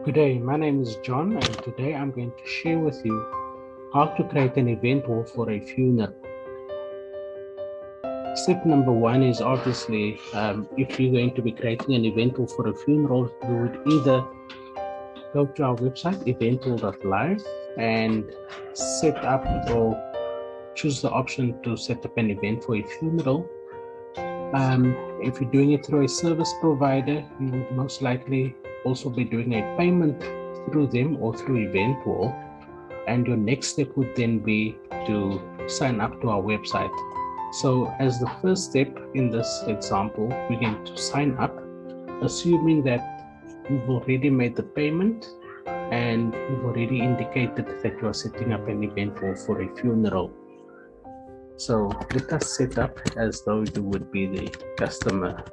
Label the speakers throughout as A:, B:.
A: Good day, my name is John, and today I'm going to share with you how to create an event wall for a funeral. Step number one is obviously, if you're going to be creating an event wall for a funeral, you would either go to our website, evntwall.live, and set up or choose the option to set up an event for a funeral. If you're doing it through a service provider, you would most likely also be doing a payment through them or through Eventwall. And your next step would then be to sign up to our website. So as the first step in this example, we're going to sign up, assuming that you've already made the payment and you've already indicated that you are setting up an event wall for a funeral. So let us set up as though you would be the customer.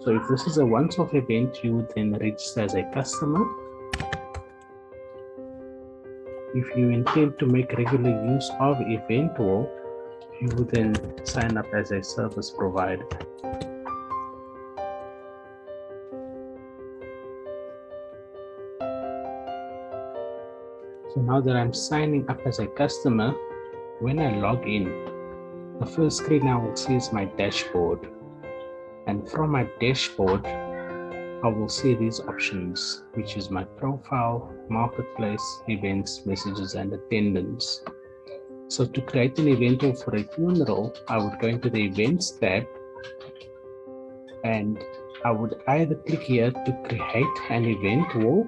A: So if this is a once-off event, you would then register as a customer. If you intend to make regular use of Eventwall, you would then sign up as a service provider. So now that I'm signing up as a customer, when I log in, the first screen I will see is my dashboard. And from my dashboard, I will see these options, which is my profile, marketplace, events, messages, and attendance. So to create an event wall for a funeral, I would go into the events tab, and I would either click here to create an event wall,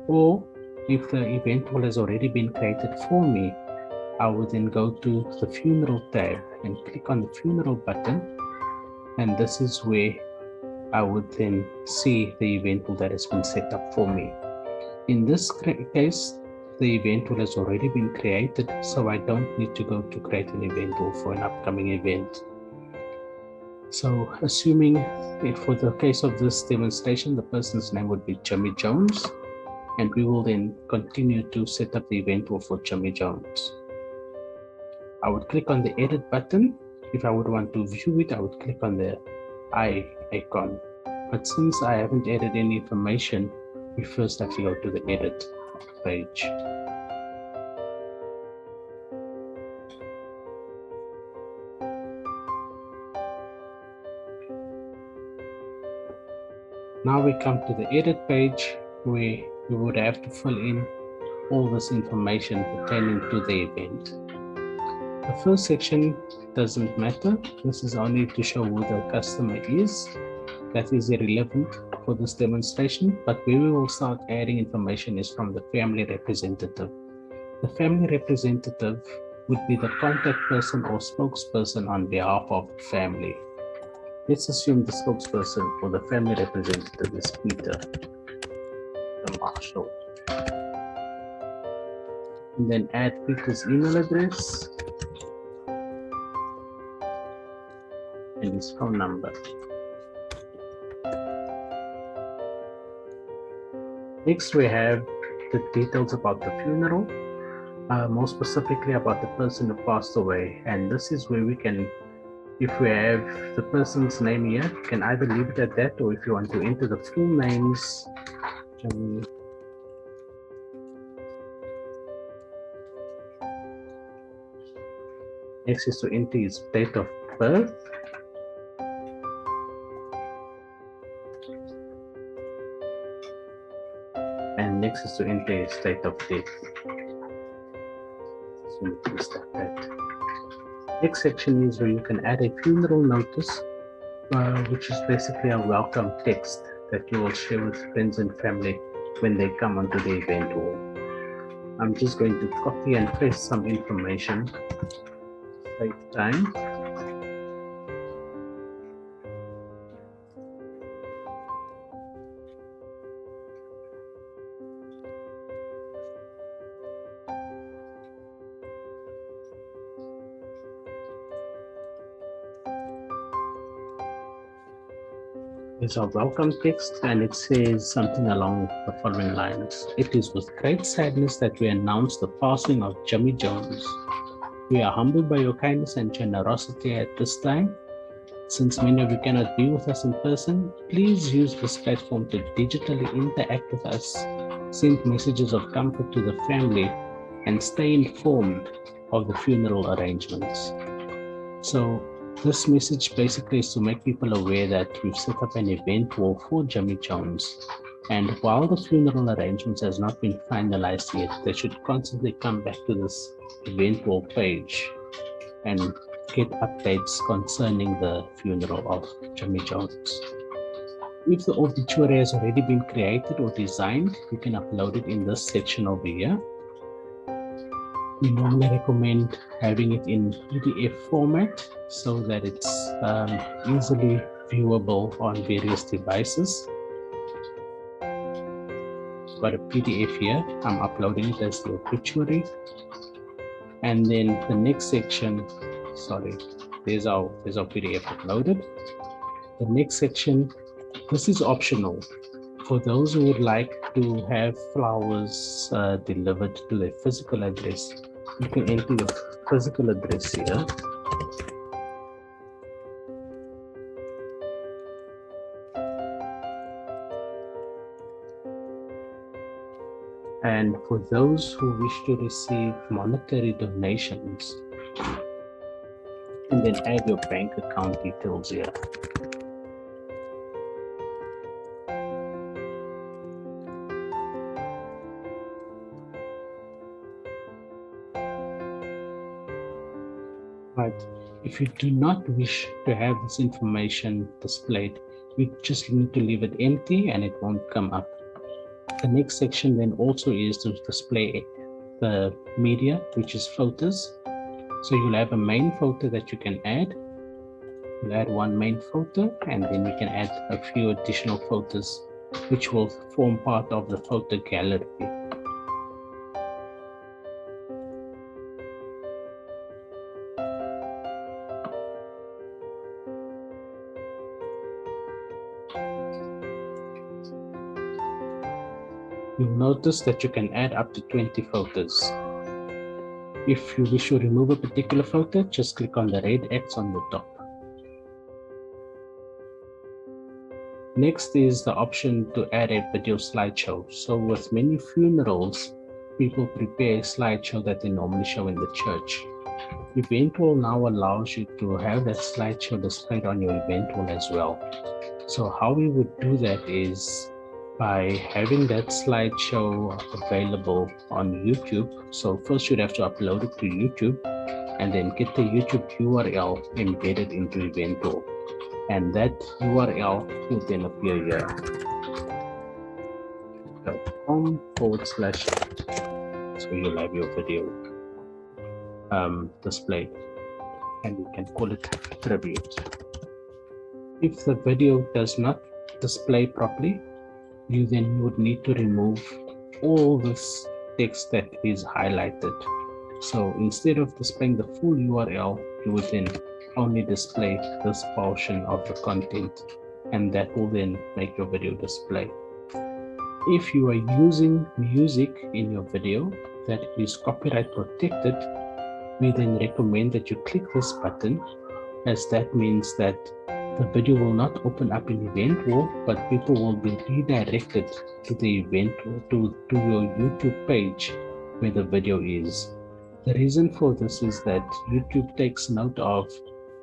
A: or if the event wall has already been created for me, I would then go to the funeral tab and click on the funeral button. And this is where I would then see the event wall that has been set up for me. In this case, the event wall has already been created, so I don't need to go to create an event wall for an upcoming event. So assuming for the case of this demonstration, the person's name would be Jimmy Jones, and we will then continue to set up the event wall for Jimmy Jones. I would click on the edit button. If I would want to view it, I would click on the eye icon. But since I haven't added any information, we first have to go to the edit page. Now we come to the edit page where we would have to fill in all this information pertaining to the event. The first section doesn't matter. This is only to show who the customer is. That is irrelevant for this demonstration, but where we will start adding information is from the family representative. The family representative would be the contact person or spokesperson on behalf of the family. Let's assume the spokesperson or the family representative is Peter, the marshal. And then add Peter's email address and his phone number. Next, we have the details about the funeral, more specifically about the person who passed away. And this is where we can, if we have the person's name here, you can either leave it at that, or if you want to enter the full names, next is to enter his date of birth. And next is to enter his date of death. So we start that. Next section is where you can add a funeral notice, which is basically a welcome text that you will share with friends and family when they come onto the event wall. I'm just going to copy and paste some information to save time. It's our welcome text, and it says something along the following lines. It is with great sadness that we announce the passing of Jimmy Jones. We are humbled by your kindness and generosity at this time. Since many of you cannot be with us in person, please use this platform to digitally interact with us, send messages of comfort to the family, and stay informed of the funeral arrangements. So this message basically is to make people aware that we've set up an event wall for Jimmy Jones. And while the funeral arrangements has not been finalized yet, they should constantly come back to this event wall page and get updates concerning the funeral of Jimmy Jones. If the obituary has already been created or designed, you can upload it in this section over here. We normally recommend having it in PDF format so that it's easily viewable on various devices. Got a PDF here. I'm uploading it as the obituary. And then the next section, sorry, there's our PDF uploaded. The next section, this is optional. For those who would like to have flowers delivered to their physical address, you can enter your physical address here. And for those who wish to receive monetary donations, and then add your bank account details here. But if you do not wish to have this information displayed, you just need to leave it empty and it won't come up. The next section then also is to display the media, which is photos. So you'll have a main photo that you can add. You'll add one main photo, and then you can add a few additional photos, which will form part of the photo gallery. You'll notice that you can add up to 20 photos. If you wish to remove a particular photo, just click on the red X on the top. Next is the option to add a video slideshow. So with many funerals, people prepare a slideshow that they normally show in the church. Event wall now allows you to have that slideshow displayed on your event wall as well. So how we would do that is by having that slideshow available on YouTube. So first you'd have to upload it to YouTube and then get the YouTube URL embedded into event wall. And that URL will then appear here. .com/, so you'll have your video displayed, and you can call it tribute. If the video does not display properly, you then would need to remove all this text that is highlighted. So instead of displaying the full URL, you would then only display this portion of the content, and that will then make your video display. If you are using music in your video that is copyright protected, we then recommend that you click this button, as that means that the video will not open up in event wall, but people will be redirected to the event to your YouTube page where the video is. The reason for this is that YouTube takes note of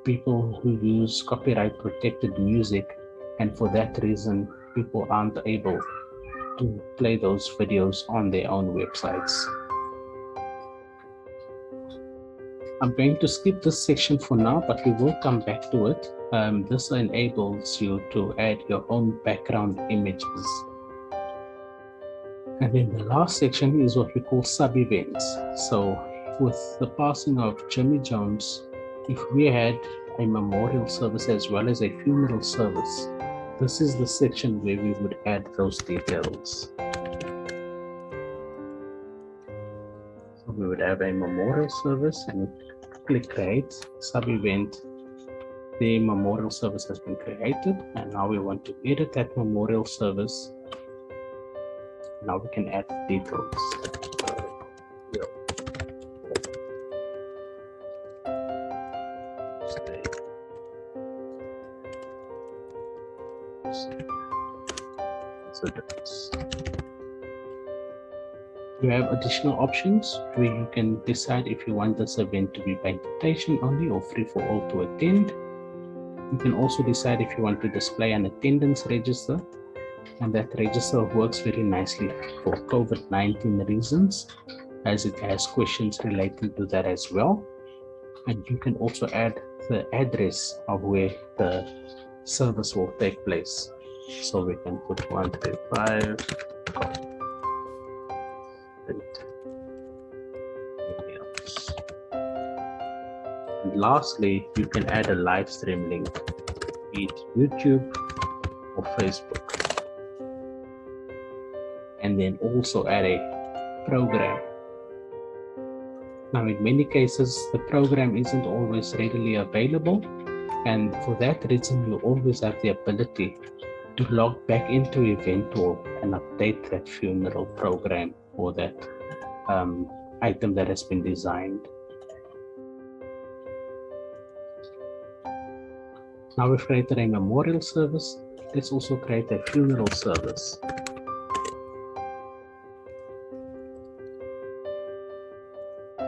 A: people who use copyright protected music, and for that reason people aren't able to play those videos on their own websites. I'm going to skip this section for now, but we will come back to it. This enables you to add your own background images. And then the last section is what we call sub-events. So with the passing of Jimmy Jones, if we had a memorial service as well as a funeral service, this is the section where we would add those details. So we would have a memorial service and click create sub-event. The memorial service has been created, and now we want to edit that memorial service. Now we can add details. Visitors. You have additional options where you can decide if you want this event to be by invitation only or free for all to attend. You can also decide if you want to display an attendance register, and that register works very nicely for COVID-19 reasons, as it has questions relating to that as well. And you can also add the address of where the service will take place. So we can put 135. And lastly, you can add a live stream link, be it YouTube or Facebook. And then also add a program. Now, in many cases, the program isn't always readily available. And for that reason, you always have the ability to log back into eventwall and update that funeral program or that item that has been designed. Now we've created a memorial service. Let's also create a funeral service.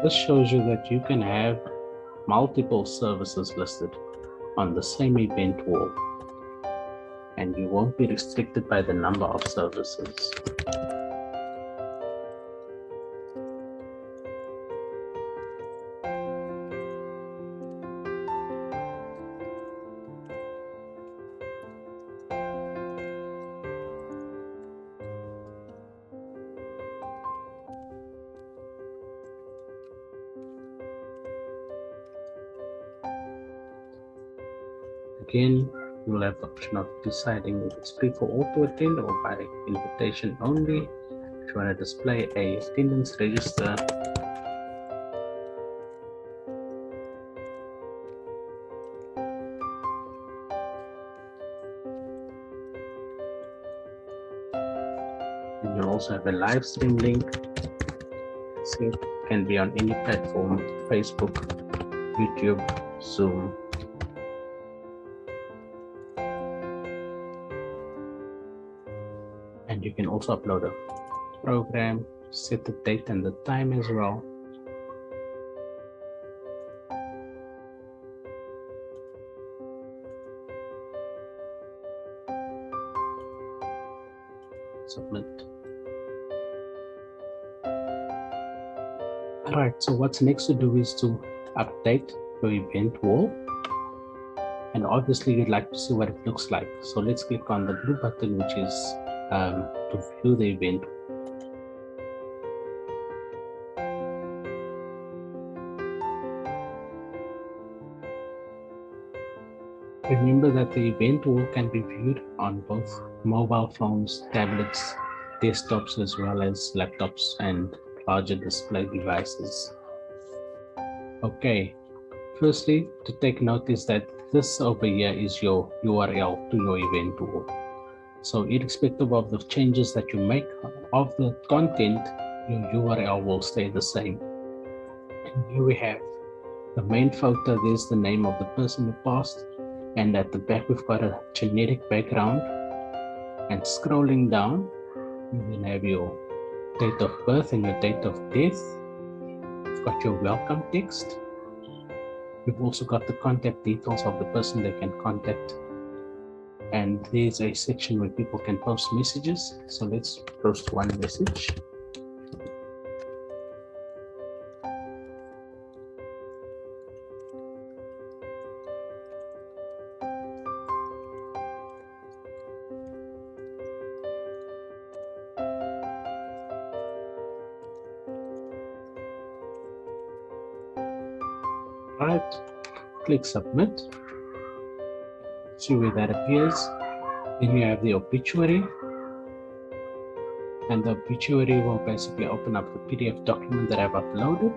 A: This shows you that you can have multiple services listed on the same event wall, and you won't be restricted by the number of services. Again, you will have the option of deciding if it's free for all to attend or by invitation only. If you want to display a attendance register, and you'll also have a live stream link. So it can be on any platform: Facebook, YouTube, Zoom. And you can also upload a program, set the date and the time as well. Submit. All right, so what's next to do is to update your event wall. And obviously you'd like to see what it looks like. So let's click on the blue button, which is to view the event. Remember that the event wall can be viewed on both mobile phones, tablets, desktops, as well as laptops and larger display devices. Okay, firstly, to take note is that this over here is your URL to your event wall. So irrespective of the changes that you make of the content, your URL will stay the same. And here we have the main photo. There's the name of the person who passed. And at the back, we've got a generic background. And scrolling down, you can have your date of birth and your date of death. You've got your welcome text. We've also got the contact details of the person they can contact. And there's a section where people can post messages. So let's post one message. Right, click submit. See where that appears. Then you have the obituary, and the obituary will basically open up the PDF document that I've uploaded.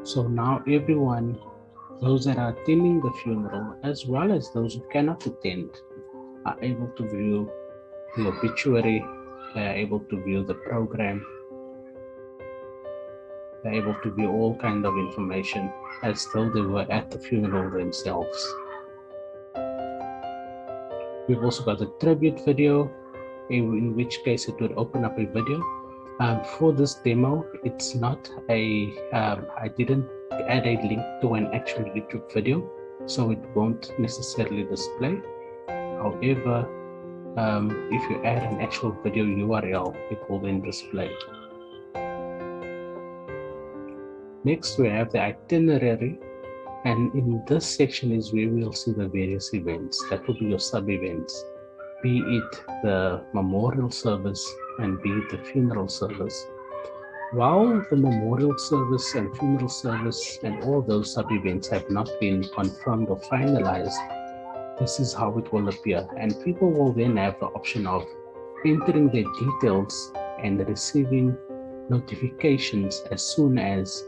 A: So now everyone, those that are attending the funeral, as well as those who cannot attend, are able to view the obituary. They are able to view the program. They're able to view all kind of information as though they were at the funeral themselves. We've also got a tribute video, in which case it would open up a video. For this demo, it's not a, I didn't add a link to an actual YouTube video, so it won't necessarily display. However, if you add an actual video URL, it will then display. Next, we have the itinerary, and in this section is where we'll see the various events. That will be your sub-events, be it the memorial service and be it the funeral service. While the memorial service and funeral service and all those sub-events have not been confirmed or finalized, this is how it will appear, and people will then have the option of entering their details and receiving notifications as soon as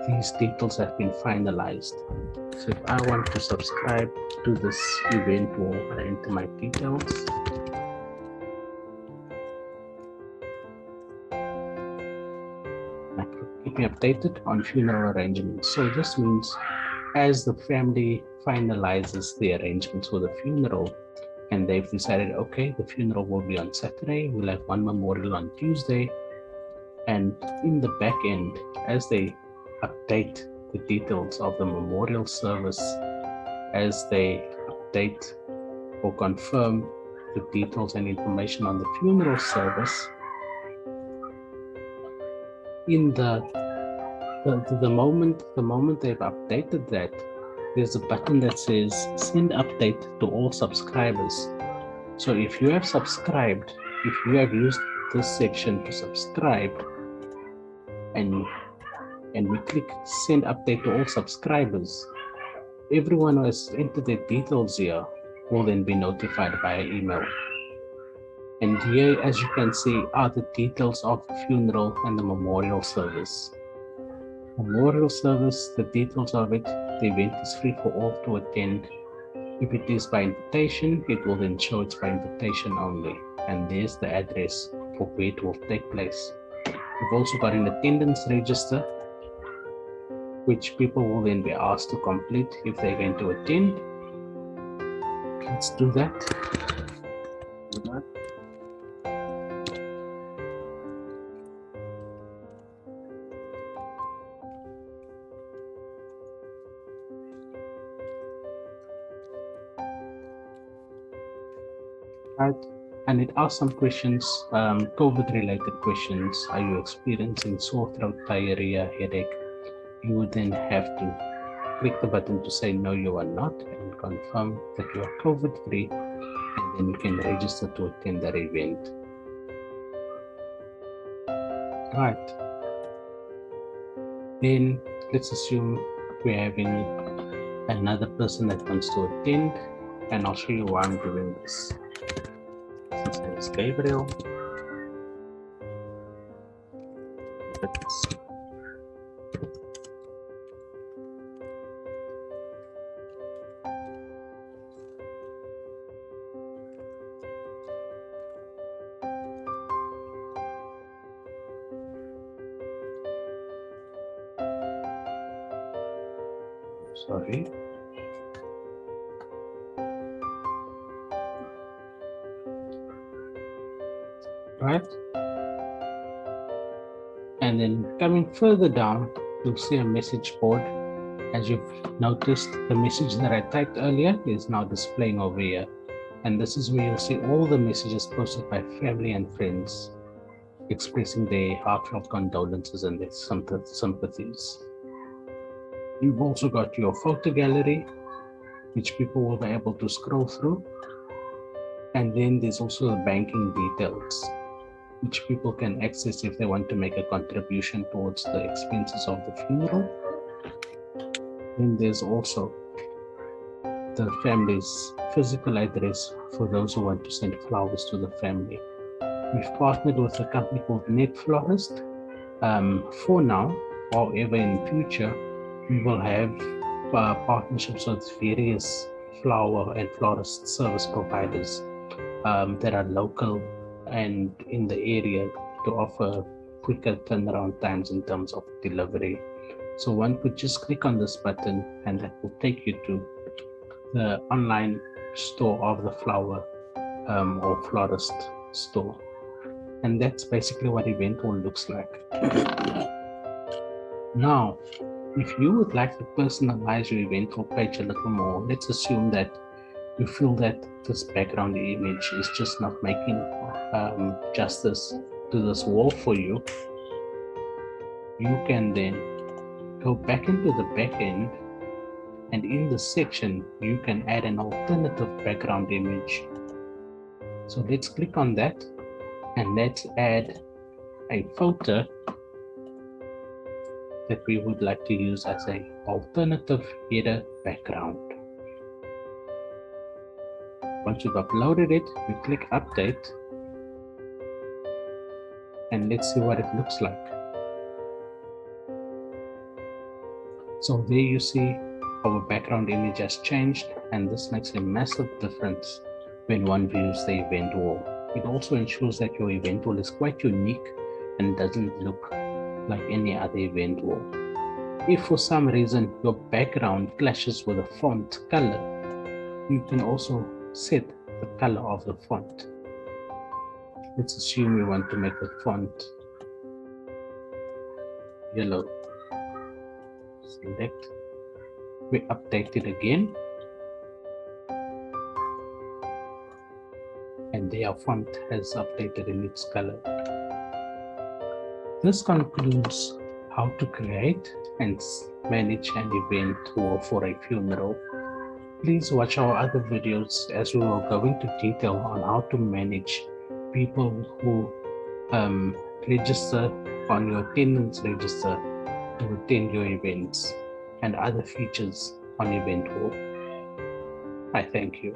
A: these details have been finalized. So if I want to subscribe to this event wall, I enter my details. Keep me updated on funeral arrangements. So this means as the family finalizes the arrangements for the funeral, and they've decided, okay, the funeral will be on Saturday, we'll have one memorial on Tuesday, and in the back end, as they update the details of the memorial service, as they update or confirm the details and information on the funeral service, in the moment they've updated that, there's a button that says send update to all subscribers. So if you have subscribed, if you have used this section to subscribe, and we click send update to all subscribers, everyone who has entered their details here will then be notified via email. And here, as you can see, are the details of the funeral and the memorial service. Memorial service, the details of it, the event is free for all to attend. If it is by invitation, it will then show it's by invitation only. And there's the address for where it will take place. We've also got an attendance register, which people will then be asked to complete if they're going to attend. Let's do that. Right. And it asks some questions, COVID-related questions. Are you experiencing sore throat, diarrhea, headache? You would then have to click the button to say no, you are not, and confirm that you are COVID-free, and then you can register to attend that event. Right. Then let's assume we're having another person that wants to attend, and I'll show you why I'm doing this. His name is Gabriel. Sorry. Right. And then coming further down, you'll see a message board. As you've noticed, the message that I typed earlier is now displaying over here. And this is where you'll see all the messages posted by family and friends expressing their heartfelt condolences and their sympathies. You've also got your photo gallery, which people will be able to scroll through. And then there's also the banking details, which people can access if they want to make a contribution towards the expenses of the funeral. Then there's also the family's physical address for those who want to send flowers to the family. We've partnered with a company called Net Florist for now. However, in future, we will have partnerships with various flower and florist service providers that are local and in the area to offer quicker turnaround times in terms of delivery. So one could just click on this button and that will take you to the online store of the flower or florist store. And that's basically what eventwall looks like. Now, if you would like to personalize your eventwall page a little more, let's assume that you feel that this background image is just not making justice to this wall for you, you can then go back into the back end, and in this section you can add an alternative background image. So let's click on that and let's add a photo that we would like to use as an alternative header background. Once you've uploaded it, you click update and let's see what it looks like. So there you see our background image has changed, and this makes a massive difference when one views the event wall. It also ensures that your event wall is quite unique and doesn't look like any other event wall. If for some reason your background clashes with the font color, you can also set the color of the font. Let's assume we want to make the font yellow. Select, we update it again, and their font has updated in its color. This concludes how to create and manage an event wall for a funeral. Please watch our other videos as we will go into detail on how to manage people who register on your attendance register to attend your events and other features on event wall. I thank you.